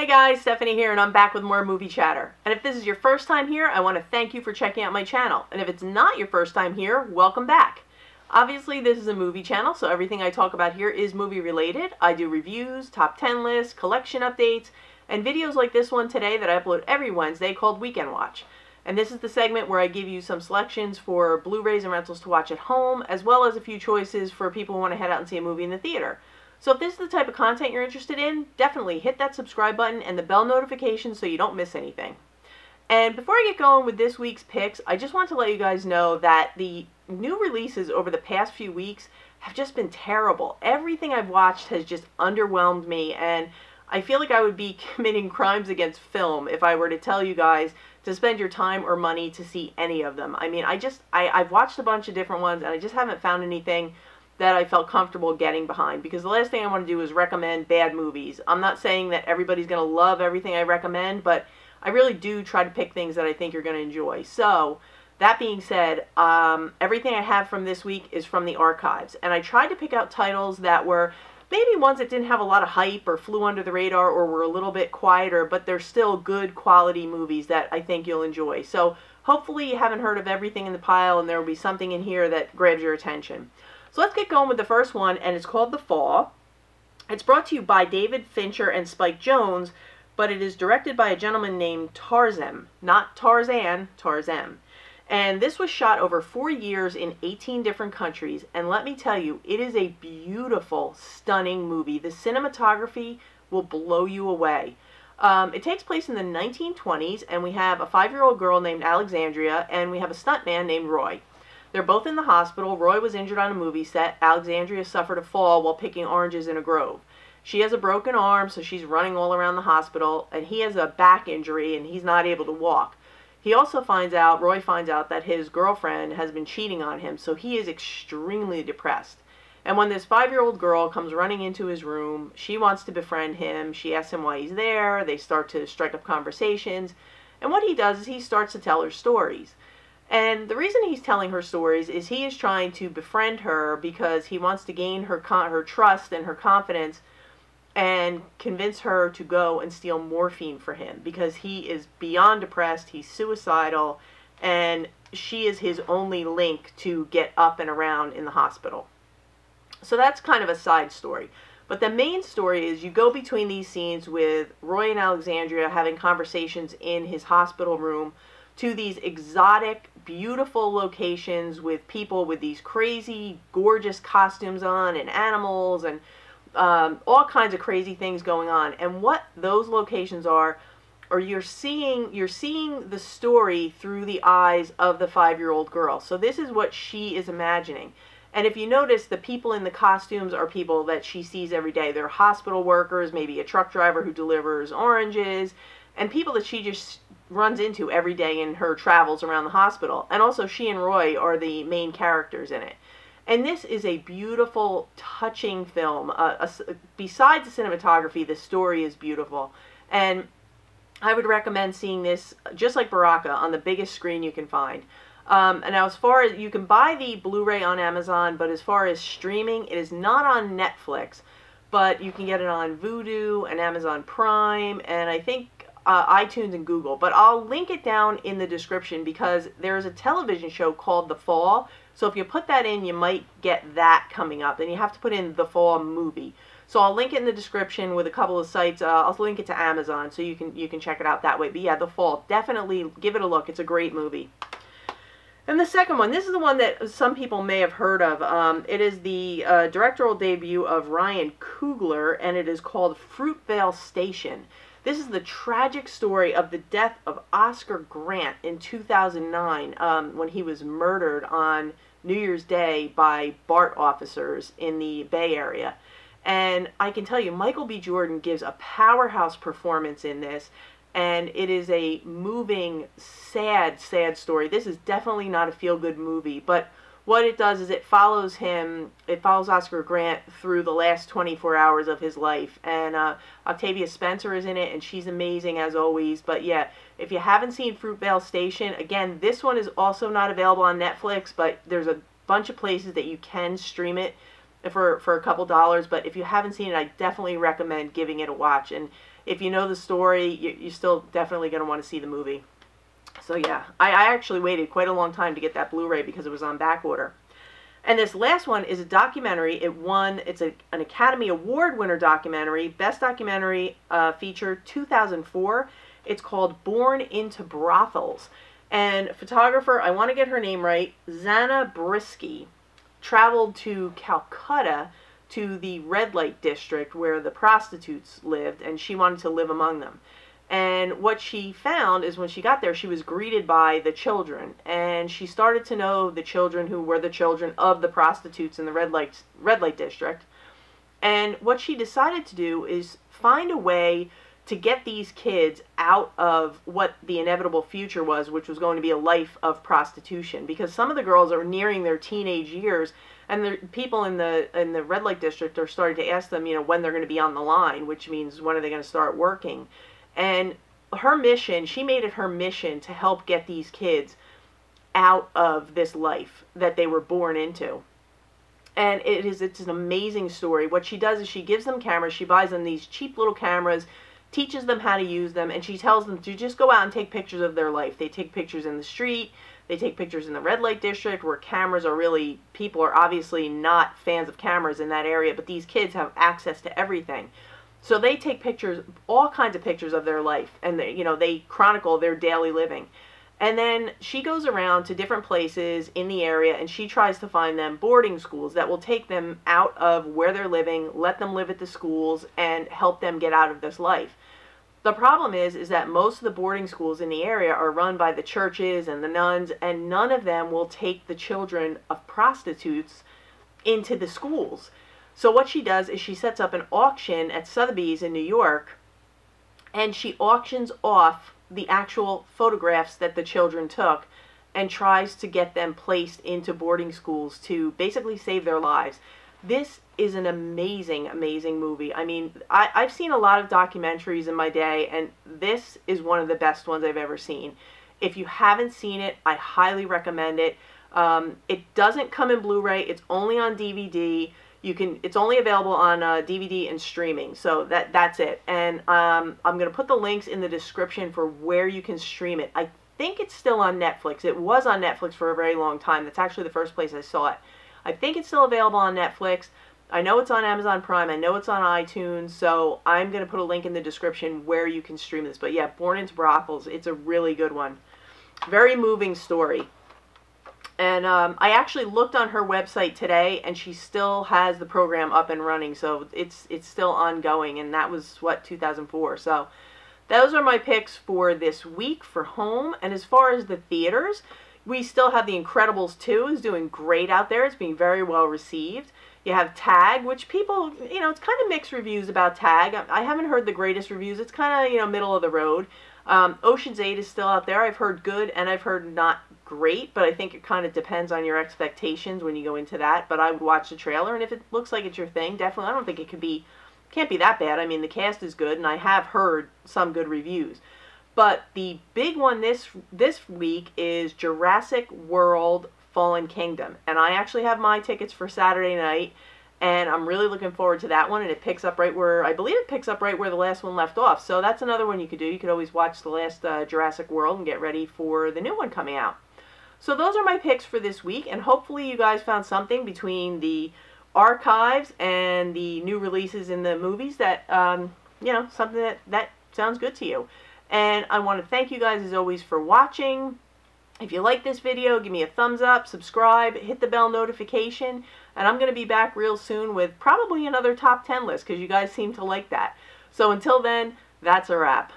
Hey guys, Stephanie here, and I'm back with more movie chatter. And if this is your first time here, I want to thank you for checking out my channel. And if it's not your first time here, welcome back. Obviously, this is a movie channel, so everything I talk about here is movie related. I do reviews, top 10 lists, collection updates, and videos like this one today that I upload every Wednesday called Weekend Watch. And this is the segment where I give you some selections for Blu-rays and rentals to watch at home, as well as a few choices for people who want to head out and see a movie in the theater. So if this is the type of content you're interested in, definitely hit that subscribe button and the bell notification so you don't miss anything. And before I get going with this week's picks, I just want to let you guys know that the new releases over the past few weeks have just been terrible. Everything I've watched has just underwhelmed me, and I feel like I would be committing crimes against film if I were to tell you guys to spend your time or money to see any of them. I mean, I've watched a bunch of different ones, and I just haven't found anything that I felt comfortable getting behind, because the last thing I want to do is recommend bad movies. I'm not saying that everybody's going to love everything I recommend, but I really do try to pick things that I think you're going to enjoy. So, that being said, everything I have from this week is from the archives, and I tried to pick out titles that were maybe ones that didn't have a lot of hype or flew under the radar or were a little bit quieter, but they're still good quality movies that I think you'll enjoy. So, hopefully you haven't heard of everything in the pile, and there will be something in here that grabs your attention. So let's get going with the first one, and it's called The Fall. It's brought to you by David Fincher and Spike Jonze, but it is directed by a gentleman named Tarzem. Not Tarzan, Tarzem. And this was shot over 4 years in 18 different countries, and let me tell you, it is a beautiful, stunning movie. The cinematography will blow you away. It takes place in the 1920s, and we have a 5-year-old girl named Alexandria, and we have a stuntman named Roy. They're both in the hospital. Roy was injured on a movie set. Alexandria suffered a fall while picking oranges in a grove. She has a broken arm, so she's running all around the hospital, and he has a back injury, and he's not able to walk. Roy finds out that his girlfriend has been cheating on him, so he is extremely depressed. And when this 5-year-old girl comes running into his room, she wants to befriend him. She asks him why he's there. They start to strike up conversations. And what he does is he starts to tell her stories. And the reason he's telling her stories is he is trying to befriend her because he wants to gain her trust and her confidence and convince her to go and steal morphine for him, because he is beyond depressed, he's suicidal, and she is his only link to get up and around in the hospital. So that's kind of a side story. But the main story is you go between these scenes with Roy and Alexandria having conversations in his hospital room to these exotic, beautiful locations with people with these crazy, gorgeous costumes on and animals and all kinds of crazy things going on. And what those locations are you're seeing the story through the eyes of the 5-year-old girl. So this is what she is imagining. And if you notice, the people in the costumes are people that she sees every day. They're hospital workers, maybe a truck driver who delivers oranges, and people that she just runs into every day in her travels around the hospital. And also she and Roy are the main characters in it. And this is a beautiful, touching film. Besides the cinematography, the story is beautiful. And I would recommend seeing this, just like Baraka, on the biggest screen you can find. And now, as far as, you can buy the Blu-ray on Amazon, but as far as streaming, it is not on Netflix, but you can get it on Vudu and Amazon Prime, and I think iTunes and Google. But I'll link it down in the description, because there's a television show called The Fall. So if you put that in, you might get that coming up. And you have to put in The Fall movie. So I'll link it in the description with a couple of sites. I'll link it to Amazon so you can check it out that way. But yeah, The Fall, definitely give it a look. It's a great movie. And the second one, this is the one that some people may have heard of. It is the directorial debut of Ryan Coogler, and it is called Fruitvale Station. This is the tragic story of the death of Oscar Grant in 2009 when he was murdered on New Year's Day by BART officers in the Bay Area. And I can tell you, Michael B. Jordan gives a powerhouse performance in this, and it is a moving, sad, sad story. This is definitely not a feel-good movie, but what it does is it follows Oscar Grant through the last 24 hours of his life. And Octavia Spencer is in it, and she's amazing as always. But yeah, if you haven't seen Fruitvale Station, again, this one is also not available on Netflix, but there's a bunch of places that you can stream it for a couple dollars. But if you haven't seen it, I definitely recommend giving it a watch. And if you know the story, you're still definitely going to want to see the movie. So yeah, I actually waited quite a long time to get that Blu-ray because it was on back order. And this last one is a documentary. It's an Academy Award winner documentary, Best Documentary Feature 2004. It's called Born into Brothels. And photographer, I want to get her name right, Zana Brisky, traveled to Calcutta to the red light district where the prostitutes lived, and she wanted to live among them. And what she found is when she got there, she was greeted by the children, and she started to know the children who were the children of the prostitutes in the red light district. And what she decided to do is find a way to get these kids out of what the inevitable future was, which was going to be a life of prostitution, because some of the girls are nearing their teenage years, and the people in the red light district are starting to ask them, when they're going to be on the line, which means when are they going to start working. And her mission, she made it her mission to help get these kids out of this life that they were born into. And it's an amazing story. What she does is she gives them cameras. She buys them these cheap little cameras, teaches them how to use them, and she tells them to just go out and take pictures of their life. They take pictures in the street. They take pictures in the red light district where cameras are really, people are obviously not fans of cameras in that area, but these kids have access to everything. So they take pictures, all kinds of pictures of their life, and they chronicle their daily living. And then she goes around to different places in the area, and she tries to find them boarding schools that will take them out of where they're living, let them live at the schools, and help them get out of this life. The problem is that most of the boarding schools in the area are run by the churches and the nuns, and none of them will take the children of prostitutes into the schools. So what she does is she sets up an auction at Sotheby's in New York, and she auctions off the actual photographs that the children took and tries to get them placed into boarding schools to basically save their lives. This is an amazing, amazing movie. I mean, I've seen a lot of documentaries in my day, and this is one of the best ones I've ever seen. If you haven't seen it, I highly recommend it. It doesn't come in Blu-ray. It's only on DVD. It's only available on DVD and streaming, so that's it. And I'm going to put the links in the description for where you can stream it. I think it's still on Netflix. It was on Netflix for a very long time. That's actually the first place I saw it. I think it's still available on Netflix. I know it's on Amazon Prime. I know it's on iTunes, so I'm going to put a link in the description where you can stream this. But yeah, Born into Brothels, it's a really good one. Very moving story. And I actually looked on her website today, and she still has the program up and running, so it's still ongoing, and that was, 2004. So those are my picks for this week for home. And as far as the theaters, we still have The Incredibles 2 is doing great out there. It's being very well received. You have Tag, which people, it's kind of mixed reviews about Tag. I haven't heard the greatest reviews. It's kind of, middle of the road. Ocean's 8 is still out there. I've heard good and I've heard not great, but I think it kind of depends on your expectations when you go into that. But I would watch the trailer, and if it looks like it's your thing, definitely. I don't think can't be that bad. I mean, the cast is good, and I have heard some good reviews. But the big one this week is Jurassic World Fallen Kingdom, and I actually have my tickets for Saturday night, and I'm really looking forward to that one. And it picks up right where, I believe it picks up right where the last one left off. So that's another one you could do. You could always watch the last Jurassic World and get ready for the new one coming out. So those are my picks for this week, and hopefully you guys found something between the archives and the new releases in the movies that, something that sounds good to you. And I want to thank you guys as always for watching. If you like this video, give me a thumbs up, subscribe, hit the bell notification, and I'm going to be back real soon with probably another top 10 list because you guys seem to like that. So until then, that's a wrap.